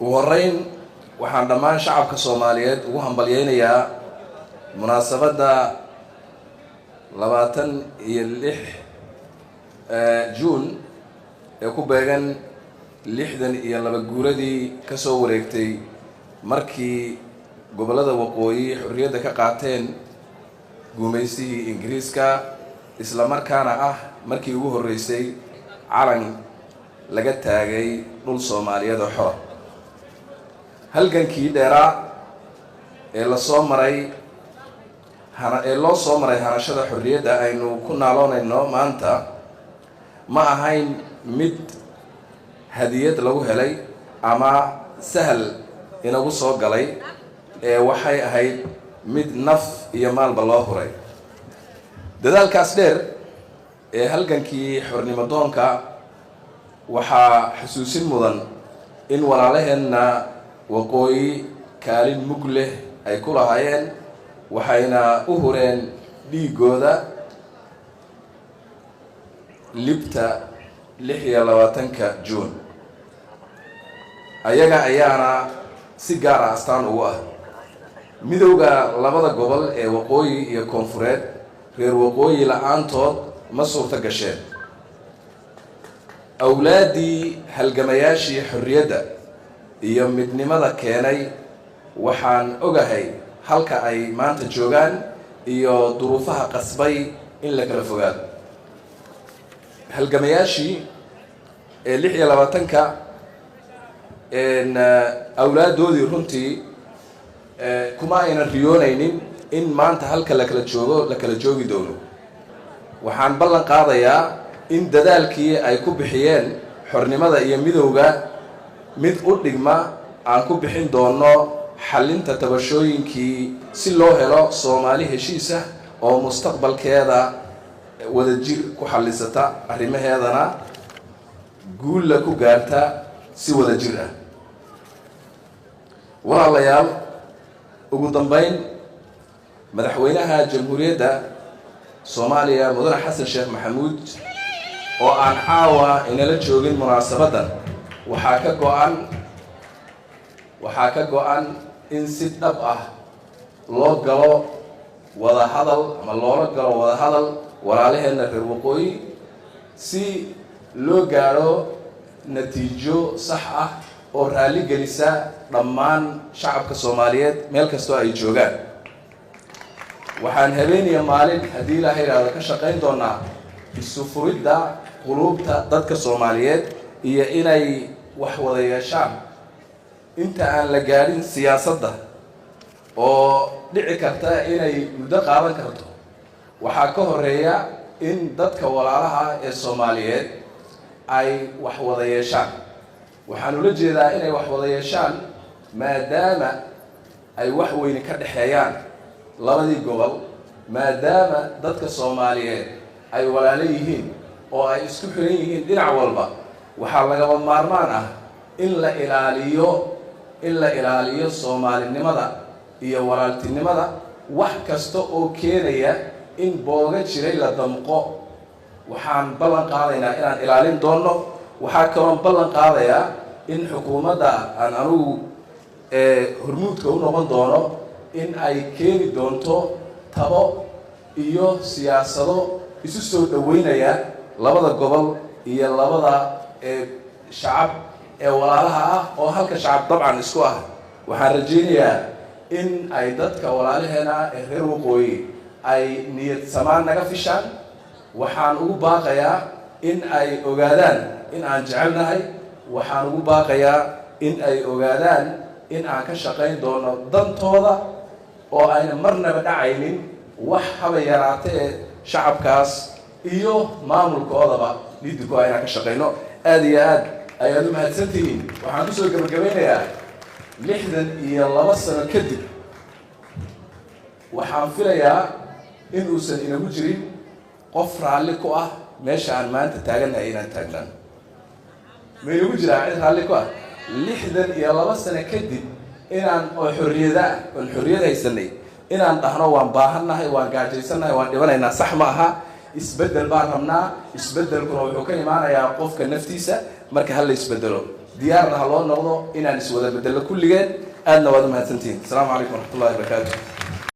وهرين waxaan dhammaan shacabka Soomaaliyeed ugu hambalyeeynaa munaasabada 26 Juun ee ku beegan 62 guuradii ka soo wareegtay markii gobolada waqooyi xorriyadda ka qaateen gumaysigii Ingiriiska isla markaana ah markii ugu horeysay calan laga taagay dhul Soomaaliyeed oo xor halgankii dheeraa ee loo soo maray hanashada xorriyadda aynu ku naaloonayno maanta ma ahayn mid hadiyad lagu helay ama sahal inagu soo galay ee waxay ahayd mid naf iyo maalba loo huray dadaalkaas dheer ee halgankii xornimo doonka waxaa xusuusin mudan in walaalaheenna waqooyi kaalin mug leh ay ku lahaayeen waxayna u hureen dhiigooda libta 26 Juun ayaana si gaar ah astaan ugu ah midowga labada gobol ee waqooyi iyo koonfureed reer waqooyi la'aantood ma suurta gasheen awlaadii halgamayaashii xorriyadda iyo midnimada keenay waxaan ogahay halka ay maanta joogaan iyo duruufaha qasbay in la kala fogaado halgamayaashii 26 awlaadoodii runtii kuma aynan riyoonaynin in maanta halka la kala joogi doono waxaan ballan qaadayaa in dadaalkii ay ku bixiyeen xornimada iyo midowga mid u dhigma aan ku bixin doono xalinta tabashooyinkii si loo helo Soomaali heshiis ah oo mustaqbalkeeda wadajir ku xalisata arrimaheedana guul la ku gaarta si wadajir ah walaalayaal ugu dambeyn madaxweynaha jamhuuriyadda Soomaaliya mudane Xasan Sheekh Maxamuud oo aan caawa inala joogin munaasabadan waxaa ka go'an in si dhab ah loo galo wada hadal walaalaheena reer waqooyi si loo gaaro natiijo sax ah oo raali gelisa dhammaan shacabka Soomaaliyeed meel kastoo ay joogaan waxaan habeenaya maalin haddii Ilaahay raado ka shaqayn doonaa isu furidda qulubta dadka Soomaaliyeed iyo inay wax wada yeeshaan inta aan la gaarin siyaasadda oo dhici karta inay muddo qaadan karto waxaa ka horeeya in dadka walaalaha ee Soomaaliyeed ay wax wada yeeshaan waxaan ula jeedaa inay wax wada yeeshaan maadaama ay wax weyn ka dhaxeeyaan labadii gobol maadaama dadka Soomaaliyeed ay walaalo yihiin oo ay isku xiran yihiin dhinac walba waxaa laga maarmaan ah in la ilaaliyo Soomaalinimada iyo walaaltinimada wax kasta oo keenaya in booga jiray la damqo waxaan ballan qaadaynaa inaan ilaalin doono waxaa kaloo ballan qaadayaa in xukuumadda aan anigu hormuudka u noqon doono in ay keeni doonto tabo iyo siyaasado isu soo dhaweynaya labada gobol iyo labada shacab ee walaalaha ah oo halka shacab dabcan isku ah waxaan rajaynayaa in ay dadka walaalaheena ee reer waqooyi ay niyad samaan naga fishaan waxaan ugu baaqayaa in ay ogaadaan in aan jecelnahay waxaan ugu baaqayaa in ay ogaadaan in aan ka shaqayn doono dantooda oo ayna marnaba dhacaynin wax haba yaraatee shacabkaas iyo maamulkoodaba lidku ayna ka shaqayno aad iyo aad ayaad u mahadsantihiin waxaan ku soo gabagabeynayaa 62 sano kadib waxaan filayaa in uusan inagu jirin qof raalli ku ah meesha aan maanta taaganahay inaan taagnaan ma inagu jiraa cid raalli ku ah 62 sano kadib inaan oo xorriyad haysanay inaan dhahno waan baahannahay waan gaajaysannahay waan dhibanaynaa sax ma aha isbedel baan rabnaa isbedelkuna wuxuu ka imaanayaa qofka naftiisa marka hal la isbedelo diyaarna ha loo noqdo inaan iswada bedelo kulligeen aadna waad u mahadsantihiin. Asalaamu calaykum waraxmatullaahi wabarakaatu.